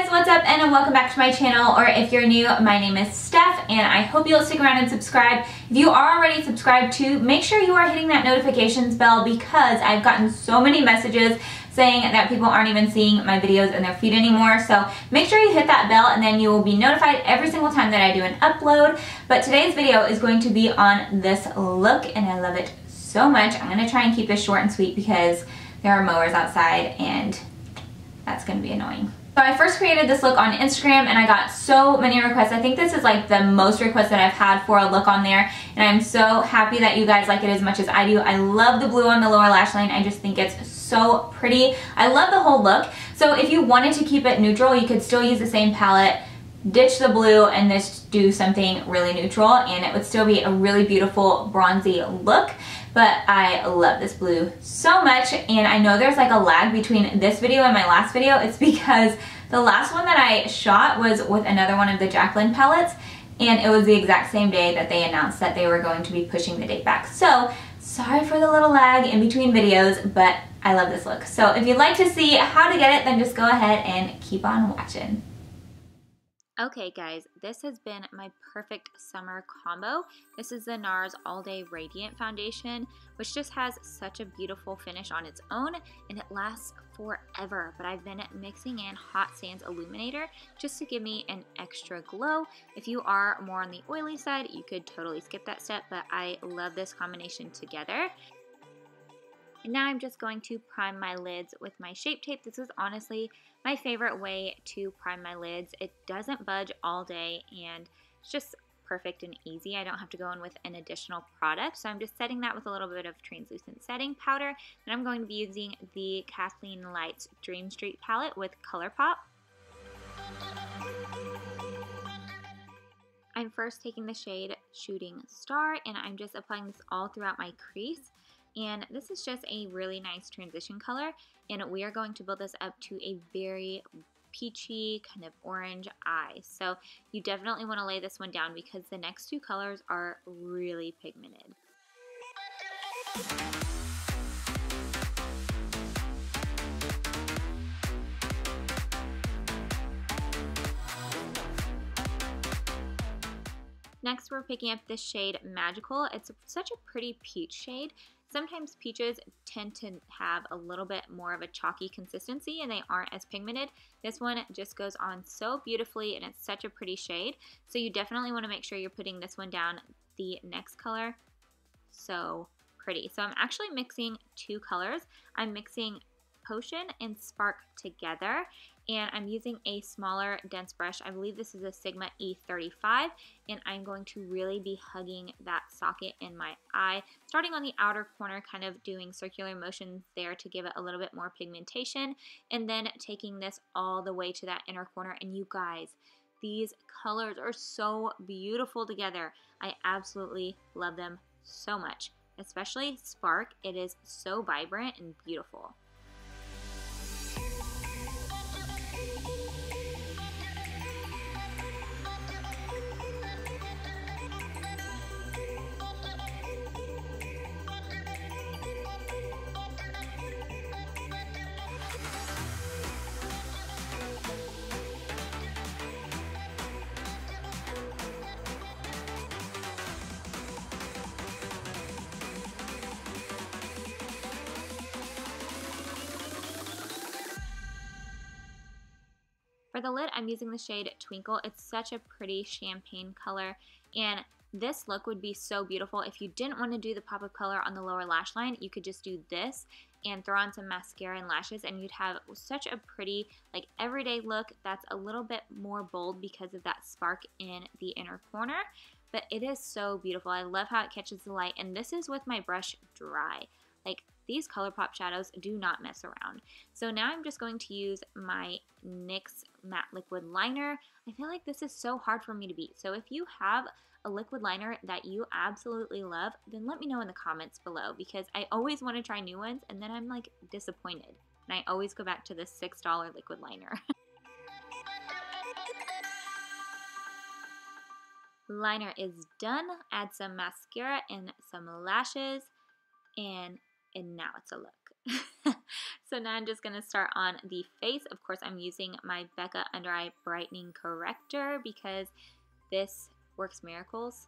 guys, what's up and welcome back to my channel, or if you're new, my name is Steph and I hope you'll stick around and subscribe. If you are already subscribed too, make sure you are hitting that notifications bell because I've gotten so many messages saying that people aren't even seeing my videos in their feed anymore. So make sure you hit that bell and then you will be notified every single time that I do an upload. But today's video is going to be on this look and I love it so much. I'm going to try and keep this short and sweet because there are mowers outside and that's going to be annoying. So I first created this look on Instagram and I got so many requests. I think this is like the most requests that I've had for a look on there, and I'm so happy that you guys like it as much as I do. I love the blue on the lower lash line. I just think it's so pretty. I love the whole look. So if you wanted to keep it neutral, you could still use the same palette, ditch the blue, and just do something really neutral, and it would still be a really beautiful bronzy look. But I love this blue so much, and I know there's like a lag between this video and my last video. It's because the last one that I shot was with another one of the Jacqueline palettes, and it was the exact same day that they announced that they were going to be pushing the date back. So sorry for the little lag in between videos, but I love this look. So if you'd like to see how to get it, then just go ahead and keep on watching. Okay guys, this has been my perfect summer combo. This is the NARS All Day Radiant Foundation, which just has such a beautiful finish on its own and it lasts forever. But I've been mixing in Hot Sands Illuminator just to give me an extra glow. If you are more on the oily side, you could totally skip that step, but I love this combination together. And now I'm just going to prime my lids with my Shape Tape. This is honestly my favorite way to prime my lids. It doesn't budge all day and it's just perfect and easy. I don't have to go in with an additional product. So I'm just setting that with a little bit of translucent setting powder. And I'm going to be using the Kathleen Lights Dream Street palette with Colourpop. I'm first taking the shade Shooting Star and I'm just applying this all throughout my crease. And this is just a really nice transition color, and we are going to build this up to a very peachy kind of orange eye. So you definitely want to lay this one down because the next two colors are really pigmented. Next, we're picking up this shade Magical. It's such a pretty peach shade. Sometimes peaches tend to have a little bit more of a chalky consistency and they aren't as pigmented. This one just goes on so beautifully and it's such a pretty shade. So you definitely want to make sure you're putting this one down. The next color, so pretty. So I'm actually mixing two colors. I'm mixing Potion and Spark together, and I'm using a smaller dense brush. I believe this is a Sigma E35, and I'm going to really be hugging that socket in my eye, starting on the outer corner, kind of doing circular motions there to give it a little bit more pigmentation, and then taking this all the way to that inner corner. And you guys, these colors are so beautiful together. I absolutely love them so much, especially Spark. It is so vibrant and beautiful. For the lid, I'm using the shade Twinkle. It's such a pretty champagne color, and this look would be so beautiful if you didn't want to do the pop of color on the lower lash line. You could just do this and throw on some mascara and lashes, and you'd have such a pretty, like, everyday look that's a little bit more bold because of that spark in the inner corner. But it is so beautiful. I love how it catches the light, and this is with my brush dry. Like, these Colourpop shadows do not mess around. So now I'm just going to use my NYX Matte Liquid Liner. I feel like this is so hard for me to beat. So if you have a liquid liner that you absolutely love, then let me know in the comments below because I always want to try new ones and then I'm like disappointed. And I always go back to this $6 liquid liner. Liner is done. Add some mascara and some lashes, and now it's a look. So now I'm just going to start on the face. Of course, I'm using my Becca Under Eye Brightening Corrector because this works miracles.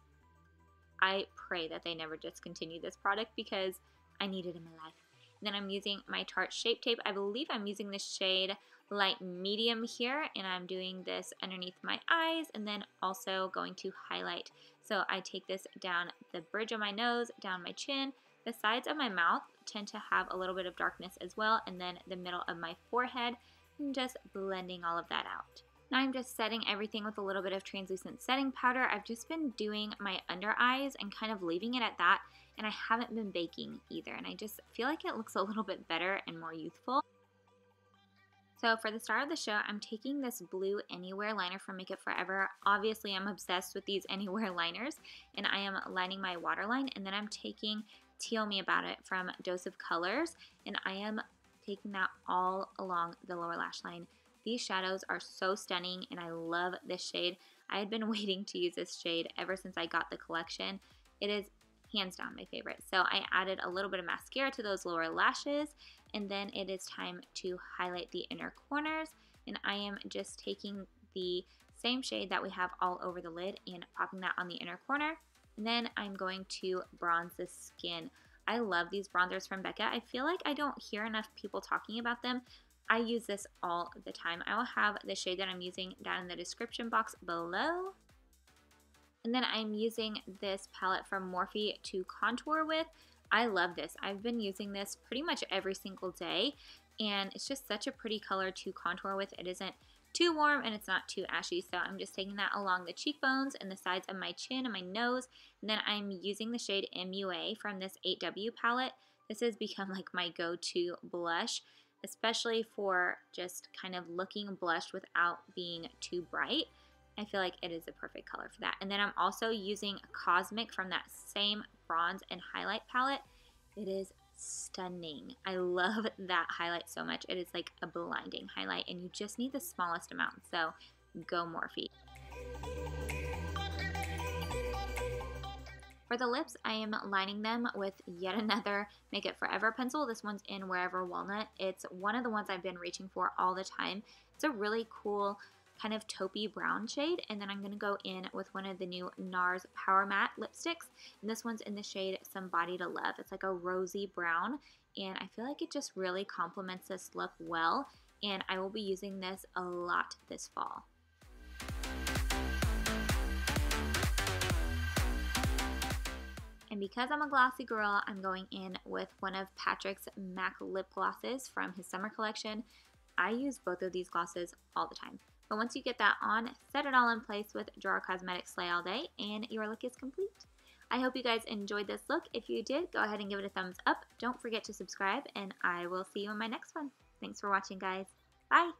I pray that they never discontinue this product because I need it in my life. And then I'm using my Tarte Shape Tape. I believe I'm using the shade Light Medium here, and I'm doing this underneath my eyes and then also going to highlight. So I take this down the bridge of my nose, down my chin. The sides of my mouth tend to have a little bit of darkness as well, and then the middle of my forehead, and just blending all of that out. Now I'm just setting everything with a little bit of translucent setting powder. I've just been doing my under eyes and kind of leaving it at that, and I haven't been baking either, and I just feel like it looks a little bit better and more youthful. So for the start of the show, I'm taking this blue Anywhere liner from Make It Forever. Obviously, I'm obsessed with these Anywhere liners, and I am lining my waterline, and then I'm taking Teal Me About It from Dose of Colors, and I am taking that all along the lower lash line. These shadows are so stunning, and I love this shade. I had been waiting to use this shade ever since I got the collection. It is hands down my favorite. So I added a little bit of mascara to those lower lashes, and then it is time to highlight the inner corners, and I am just taking the same shade that we have all over the lid and popping that on the inner corner, and then I'm going to bronze the skin. I love these bronzers from Becca. I feel like I don't hear enough people talking about them. I use this all the time. I will have the shade that I'm using down in the description box below. And then I'm using this palette from Morphe to contour with. I love this. I've been using this pretty much every single day, and it's just such a pretty color to contour with. It isn't too warm and it's not too ashy, so I'm just taking that along the cheekbones and the sides of my chin and my nose. And then I'm using the shade MUA from this 8W palette. This has become like my go-to blush, especially for just kind of looking blushed without being too bright. I feel like it is the perfect color for that. And then I'm also using Cosmic from that same bronze and highlight palette. It is stunning. I love that highlight so much. It is like a blinding highlight, and you just need the smallest amount, so go Morphe. For the lips, I am lining them with yet another Make It Forever pencil. This one's in Wherever Walnut. It's one of the ones I've been reaching for all the time. It's a really cool kind of taupey brown shade, and then I'm going to go in with one of the new NARS Power Matte lipsticks, and this one's in the shade Somebody to Love. It's like a rosy brown, and I feel like it just really complements this look well, and I will be using this a lot this fall. And because I'm a glossy girl, I'm going in with one of Patrick's MAC lip glosses from his summer collection. I use both of these glosses all the time. But once you get that on, set it all in place with Gerard Cosmetics Slay All Day, and your look is complete. I hope you guys enjoyed this look. If you did, go ahead and give it a thumbs up. Don't forget to subscribe, and I will see you in my next one. Thanks for watching, guys. Bye!